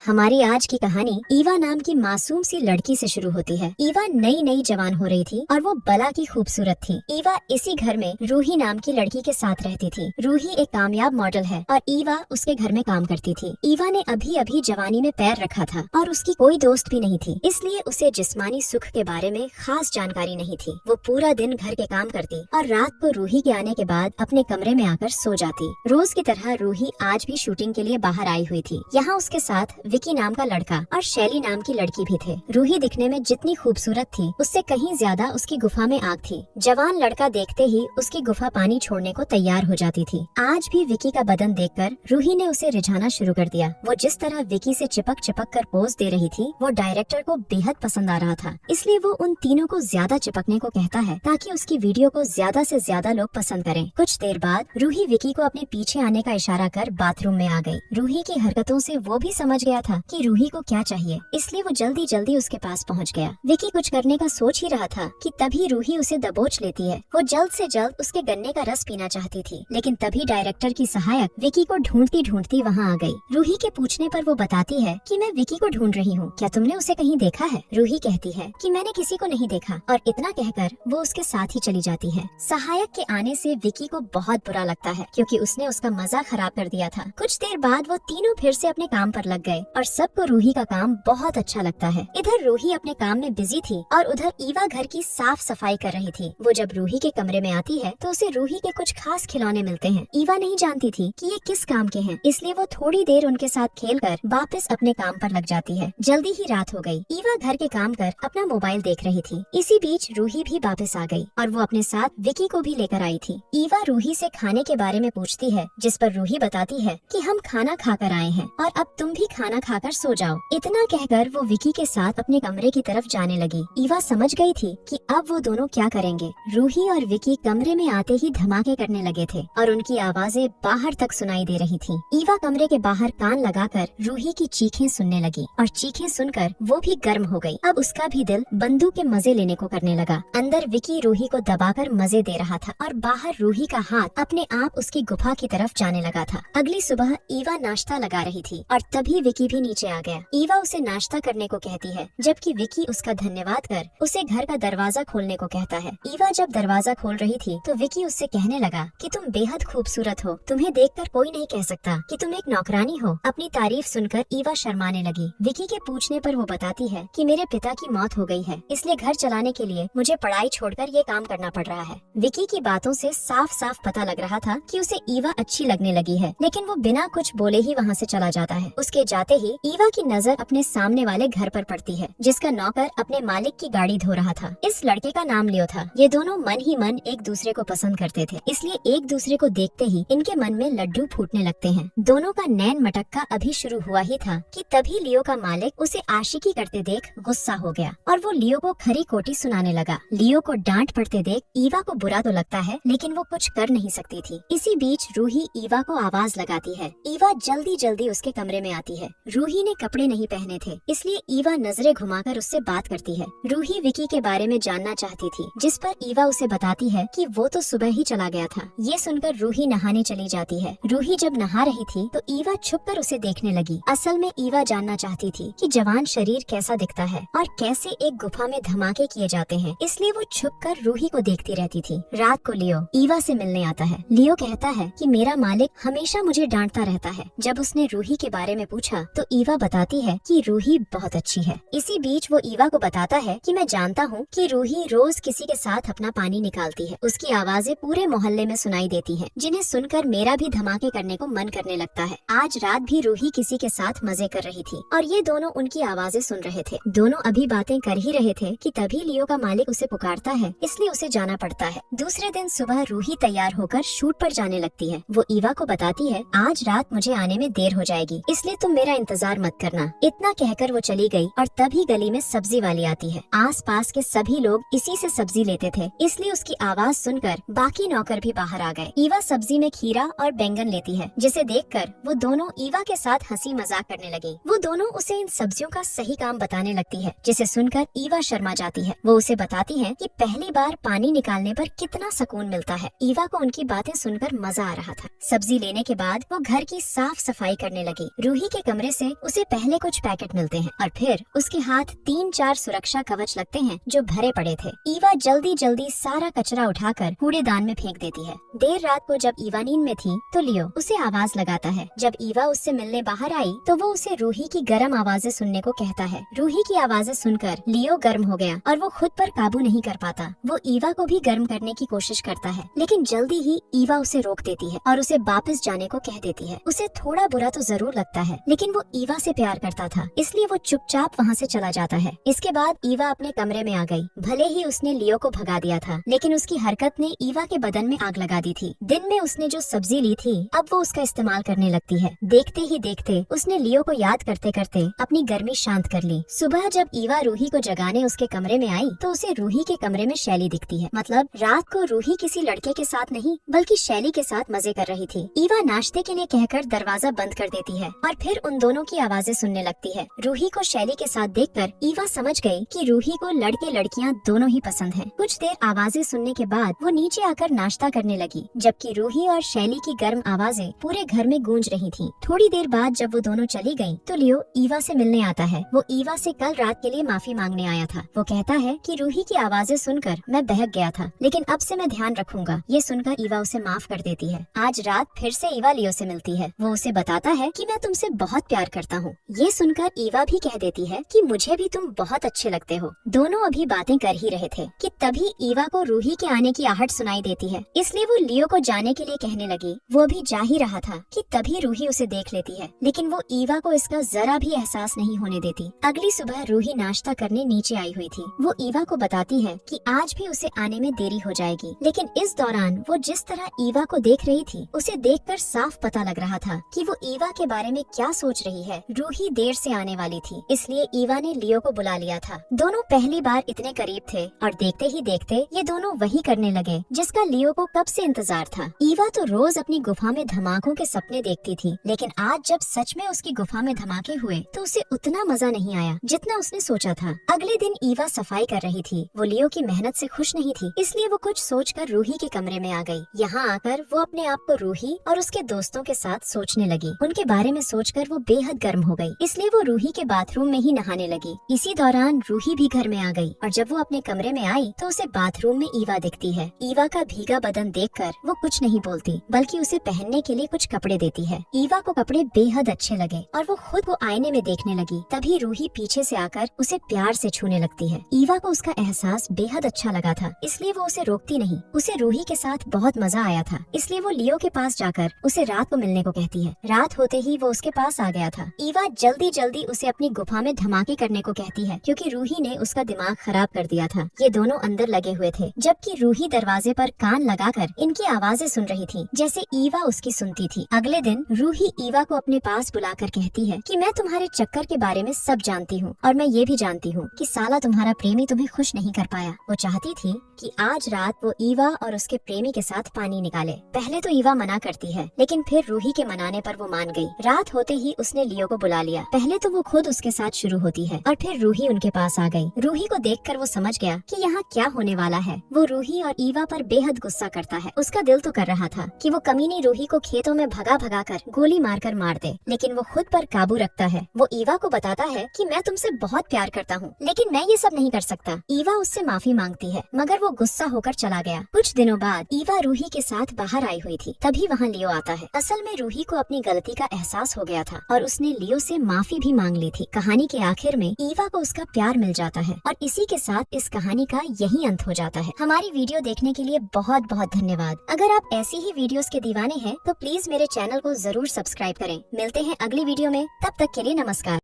हमारी आज की कहानी ईवा नाम की मासूम सी लड़की से शुरू होती है। ईवा नई नई जवान हो रही थी और वो बला की खूबसूरत थी। ईवा इसी घर में रूही नाम की लड़की के साथ रहती थी। रूही एक कामयाब मॉडल है और ईवा उसके घर में काम करती थी। ईवा ने अभी अभी जवानी में पैर रखा था और उसकी कोई दोस्त भी नहीं थी, इसलिए उसे जिस्मानी सुख के बारे में खास जानकारी नहीं थी। वो पूरा दिन घर के काम करती और रात को रूही के आने के बाद अपने कमरे में आकर सो जाती। रोज की तरह रूही आज भी शूटिंग के लिए बाहर आई हुई थी। यहाँ उसके साथ विकी नाम का लड़का और शैली नाम की लड़की भी थे। रूही दिखने में जितनी खूबसूरत थी उससे कहीं ज्यादा उसकी गुफा में आग थी। जवान लड़का देखते ही उसकी गुफा पानी छोड़ने को तैयार हो जाती थी। आज भी विकी का बदन देखकर रूही ने उसे रिझाना शुरू कर दिया। वो जिस तरह विकी से चिपक चिपक कर पोज दे रही थी वो डायरेक्टर को बेहद पसंद आ रहा था, इसलिए वो उन तीनों को ज्यादा चिपकने को कहता है ताकि उसकी वीडियो को ज्यादा से ज्यादा लोग पसंद करें। कुछ देर बाद रूही विकी को अपने पीछे आने का इशारा कर बाथरूम में आ गई। रूही की हरकतों से वो भी समझ गया था कि रूही को क्या चाहिए, इसलिए वो जल्दी जल्दी उसके पास पहुंच गया। विकी कुछ करने का सोच ही रहा था कि तभी रूही उसे दबोच लेती है। वो जल्द से जल्द उसके गन्ने का रस पीना चाहती थी, लेकिन तभी डायरेक्टर की सहायक विकी को ढूंढती ढूंढती वहाँ आ गई। रूही के पूछने पर वो बताती है कि मैं विकी को ढूंढ रही हूँ, क्या तुमने उसे कहीं देखा है? रूही कहती है कि मैंने किसी को नहीं देखा और इतना कहकर वो उसके साथ ही चली जाती है। सहायक के आने से विकी को बहुत बुरा लगता है क्योंकि उसने उसका मजा खराब कर दिया था। कुछ देर बाद वो तीनों फिर से अपने काम पर लग गए और सबको रूही का काम बहुत अच्छा लगता है। इधर रूही अपने काम में बिजी थी और उधर ईवा घर की साफ सफाई कर रही थी। वो जब रूही के कमरे में आती है तो उसे रूही के कुछ खास खिलौने मिलते हैं। ईवा नहीं जानती थी कि ये किस काम के हैं, इसलिए वो थोड़ी देर उनके साथ खेलकर वापस अपने काम पर लग जाती है। जल्दी ही रात हो गई। ईवा घर के काम कर अपना मोबाइल देख रही थी। इसी बीच रूही भी वापस आ गई और वो अपने साथ विकी को भी लेकर आई थी। ईवा रूही से खाने के बारे में पूछती है, जिस पर रूही बताती है कि हम खाना खाकर आए हैं और अब तुम भी खाना खाकर सो जाओ। इतना कहकर वो विकी के साथ अपने कमरे की तरफ जाने लगी। ईवा समझ गई थी कि अब वो दोनों क्या करेंगे। रूही और विकी कमरे में आते ही धमाके करने लगे थे और उनकी आवाजें बाहर तक सुनाई दे रही थी। ईवा कमरे के बाहर कान लगाकर रूही की चीखें सुनने लगी और चीखें सुनकर वो भी गर्म हो गई। अब उसका भी दिल बंदूक के मजे लेने को करने लगा। अंदर विकी रूही को दबाकर मजे दे रहा था और बाहर रूही का हाथ अपने आप उसकी गुफा की तरफ जाने लगा था। अगली सुबह ईवा नाश्ता लगा रही थी और तभी विकी भी नीचे आ गया। ईवा उसे नाश्ता करने को कहती है, जबकि विकी उसका धन्यवाद कर उसे घर का दरवाजा खोलने को कहता है। ईवा जब दरवाजा खोल रही थी तो विकी उससे कहने लगा कि तुम बेहद खूबसूरत हो, तुम्हें देखकर कोई नहीं कह सकता कि तुम एक नौकरानी हो। अपनी तारीफ सुनकर ईवा शर्माने लगी। विकी के पूछने पर वो बताती है कि मेरे पिता की मौत हो गई है, इसलिए घर चलाने के लिए मुझे पढ़ाई छोड़कर ये काम करना पड़ रहा है। विकी की बातों से साफ साफ पता लग रहा था कि उसे ईवा अच्छी लगने लगी है, लेकिन वो बिना कुछ बोले ही वहाँ से चला जाता है। उसके जाते ही ईवा की नजर अपने सामने वाले घर पर पड़ती है, जिसका नौकर अपने मालिक की गाड़ी धो रहा था। इस लड़के का नाम लियो था। ये दोनों मन ही मन एक दूसरे को पसंद करते थे, इसलिए एक दूसरे को देखते ही इनके मन में लड्डू फूटने लगते हैं। दोनों का नैन मटक्का अभी शुरू हुआ ही था कि तभी लियो का मालिक उसे आशिकी करते देख गुस्सा हो गया और वो लियो को खरी खोटी सुनाने लगा। लियो को डांट पड़ते देख ईवा को बुरा तो लगता है, लेकिन वो कुछ कर नहीं सकती थी। इसी बीच रूही ईवा को आवाज लगाती है। ईवा जल्दी जल्दी उसके कमरे में आती है। रूही ने कपड़े नहीं पहने थे, इसलिए ईवा नजरें घुमाकर उससे बात करती है। रूही विकी के बारे में जानना चाहती थी, जिस पर ईवा उसे बताती है कि वो तो सुबह ही चला गया था। ये सुनकर रूही नहाने चली जाती है। रूही जब नहा रही थी तो ईवा छुपकर उसे देखने लगी। असल में ईवा जानना चाहती थी कि जवान शरीर कैसा दिखता है और कैसे एक गुफा में धमाके किए जाते हैं, इसलिए वो छुपकर रूही को देखती रहती थी। रात को लियो ईवा से मिलने आता है। लियो कहता है कि मेरा मालिक हमेशा मुझे डांटता रहता है। जब उसने रूही के बारे में पूछा तो ईवा बताती है कि रूही बहुत अच्छी है। इसी बीच वो ईवा को बताता है कि मैं जानता हूँ कि रूही रोज किसी के साथ अपना पानी निकालती है। उसकी आवाजें पूरे मोहल्ले में सुनाई देती हैं, जिन्हें सुनकर मेरा भी धमाके करने को मन करने लगता है। आज रात भी रूही किसी के साथ मजे कर रही थी और ये दोनों उनकी आवाजें सुन रहे थे। दोनों अभी बातें कर ही रहे थे कि तभी लियो का मालिक उसे पुकारता है, इसलिए उसे जाना पड़ता है। दूसरे दिन सुबह रूही तैयार होकर शूट पर जाने लगती है। वो ईवा को बताती है, आज रात मुझे आने में देर हो जाएगी, इसलिए तुम मेरा इंतजार मत करना। इतना कहकर वो चली गई और तभी गली में सब्जी वाली आती है। आस पास के सभी लोग इसी से सब्जी लेते थे, इसलिए उसकी आवाज सुनकर बाकी नौकर भी बाहर आ गए। ईवा सब्जी में खीरा और बैंगन लेती है, जिसे देखकर वो दोनों ईवा के साथ हंसी मजाक करने लगी। वो दोनों उसे इन सब्जियों का सही काम बताने लगती है, जिसे सुनकर ईवा शर्मा जाती है। वो उसे बताती है कि पहली बार पानी निकालने पर कितना सुकून मिलता है। ईवा को उनकी बातें सुनकर मजा आ रहा था। सब्जी लेने के बाद वो घर की साफ सफाई करने लगी। रूही के कमरे जिसमें से उसे पहले कुछ पैकेट मिलते हैं और फिर उसके हाथ 3-4 सुरक्षा कवच लगते हैं जो भरे पड़े थे। ईवा जल्दी जल्दी सारा कचरा उठाकर कूड़ेदान में फेंक देती है। देर रात को जब ईवा नींद में थी तो लियो उसे आवाज लगाता है। जब ईवा उससे मिलने बाहर आई तो वो उसे रूही की गर्म आवाजें सुनने को कहता है। रूही की आवाजें सुनकर लियो गर्म हो गया और वो खुद पर काबू नहीं कर पाता। वो ईवा को भी गर्म करने की कोशिश करता है, लेकिन जल्दी ही ईवा उसे रोक देती है और उसे वापस जाने को कह देती है। उसे थोड़ा बुरा तो जरूर लगता है, लेकिन वो ईवा से प्यार करता था, इसलिए वो चुपचाप वहाँ से चला जाता है। इसके बाद ईवा अपने कमरे में आ गई। भले ही उसने लियो को भगा दिया था, लेकिन उसकी हरकत ने ईवा के बदन में आग लगा दी थी। दिन में उसने जो सब्जी ली थी अब वो उसका इस्तेमाल करने लगती है। देखते ही देखते उसने लियो को याद करते करते अपनी गर्मी शांत कर ली। सुबह जब ईवा रूही को जगाने उसके कमरे में आई तो उसे रूही के कमरे में शैली दिखती है। मतलब रात को रूही किसी लड़के के साथ नहीं बल्कि शैली के साथ मजे कर रही थी। ईवा नाश्ते के लिए कहकर दरवाजा बंद कर देती है और फिर उन दोनों की आवाजें सुनने लगती है। रूही को शैली के साथ देखकर ईवा समझ गई कि रूही को लड़के लड़कियां दोनों ही पसंद हैं। कुछ देर आवाजें सुनने के बाद वो नीचे आकर नाश्ता करने लगी, जबकि रूही और शैली की गर्म आवाजें पूरे घर में गूंज रही थी। थोड़ी देर बाद जब वो दोनों चली गयी तो लियो ईवा से मिलने आता है। वो ईवा से कल रात के लिए माफी मांगने आया था। वो कहता है कि रूही की आवाजें सुनकर मैं बहक गया था, लेकिन अब से मैं ध्यान रखूंगा। ये सुनकर ईवा उसे माफ कर देती है। आज रात फिर से ईवा लियो से मिलती है। वो उसे बताता है कि मैं तुमसे बहुत प्यार करता हूँ। ये सुनकर ईवा भी कह देती है कि मुझे भी तुम बहुत अच्छे लगते हो। दोनों अभी बातें कर ही रहे थे कि तभी ईवा को रूही के आने की आहट सुनाई देती है, इसलिए वो लियो को जाने के लिए कहने लगी। वो अभी जा ही रहा था कि तभी रूही उसे देख लेती है, लेकिन वो ईवा को इसका जरा भी एहसास नहीं होने देती। अगली सुबह रूही नाश्ता करने नीचे आई हुई थी। वो ईवा को बताती है कि आज भी उसे आने में देरी हो जाएगी, लेकिन इस दौरान वो जिस तरह ईवा को देख रही थी उसे देखकर साफ पता लग रहा था कि वो ईवा के बारे में क्या सोच रही है। रूही देर से आने वाली थी, इसलिए ईवा ने लियो को बुला लिया था। दोनों पहली बार इतने करीब थे और देखते ही देखते ये दोनों वही करने लगे जिसका लियो को कब से इंतजार था। ईवा तो रोज अपनी गुफा में धमाकों के सपने देखती थी, लेकिन आज जब सच में उसकी गुफा में धमाके हुए तो उसे उतना मजा नहीं आया जितना उसने सोचा था। अगले दिन ईवा सफाई कर रही थी। वो लियो की मेहनत से खुश नहीं थी, इसलिए वो कुछ सोचकर रूही के कमरे में आ गई। यहाँ आकर वो अपने आप को रूही और उसके दोस्तों के साथ सोचने लगी। उनके बारे में सोचकर वो बेहद गर्म हो गई, इसलिए वो रूही के बाथरूम में ही नहाने लगी। इसी दौरान रूही भी घर में आ गई और जब वो अपने कमरे में आई तो उसे बाथरूम में ईवा दिखती है। ईवा का भीगा बदन देखकर वो कुछ नहीं बोलती, बल्कि उसे पहनने के लिए कुछ कपड़े देती है। ईवा को कपड़े बेहद अच्छे लगे और वो खुद को आईने में देखने लगी। तभी रूही पीछे से आकर उसे प्यार से छूने लगती है। ईवा को उसका एहसास बेहद अच्छा लगा था, इसलिए वो उसे रोकती नहीं। उसे रूही के साथ बहुत मजा आया था, इसलिए वो लियो के पास जाकर उसे रात को मिलने को कहती है। रात होते ही वो उसके पास आ गया था। ईवा जल्दी जल्दी उसे अपनी गुफा में धमाके करने को कहती है, क्योंकि रूही ने उसका दिमाग खराब कर दिया था। ये दोनों अंदर लगे हुए थे, जबकि रूही दरवाजे पर कान लगाकर इनकी आवाजें सुन रही थी, जैसे ईवा उसकी सुनती थी। अगले दिन रूही ईवा को अपने पास बुलाकर कहती है कि मैं तुम्हारे चक्कर के बारे में सब जानती हूँ और मैं ये भी जानती हूँ कि साला तुम्हारा प्रेमी तुम्हें खुश नहीं कर पाया। वो चाहती थी कि आज रात वो ईवा और उसके प्रेमी के साथ पानी निकाले। पहले तो ईवा मना करती है, लेकिन फिर रूही के मनाने पर वो मान गई। रात होते ही उसने लियो को बुला लिया। पहले तो वो खुद उसके साथ शुरू होती है और फिर रूही उनके पास आ गई। रूही को देखकर वो समझ गया कि यहाँ क्या होने वाला है। वो रूही और ईवा पर बेहद गुस्सा करता है। उसका दिल तो कर रहा था कि वो कमीनी रूही को खेतों में भगा भगा कर गोली मारकर मार दे, लेकिन वो खुद पर काबू रखता है। वो ईवा को बताता है कि मैं तुमसे बहुत प्यार करता हूँ, लेकिन मैं ये सब नहीं कर सकता। ईवा उससे माफी मांगती है, मगर वो गुस्सा होकर चला गया। कुछ दिनों बाद ईवा रूही के साथ बाहर आई हुई थी, तभी वहाँ लियो आता है। असल में रूही को अपनी गलती का एहसास हो गया था और उसने लियो से माफी भी मांग ली थी। कहानी के आखिर में ईवा को उसका प्यार मिल जाता है और इसी के साथ इस कहानी का यही अंत हो जाता है। हमारी वीडियो देखने के लिए बहुत बहुत धन्यवाद। अगर आप ऐसी ही वीडियोस के दीवाने हैं तो प्लीज मेरे चैनल को जरूर सब्सक्राइब करें। मिलते हैं अगली वीडियो में, तब तक के लिए नमस्कार।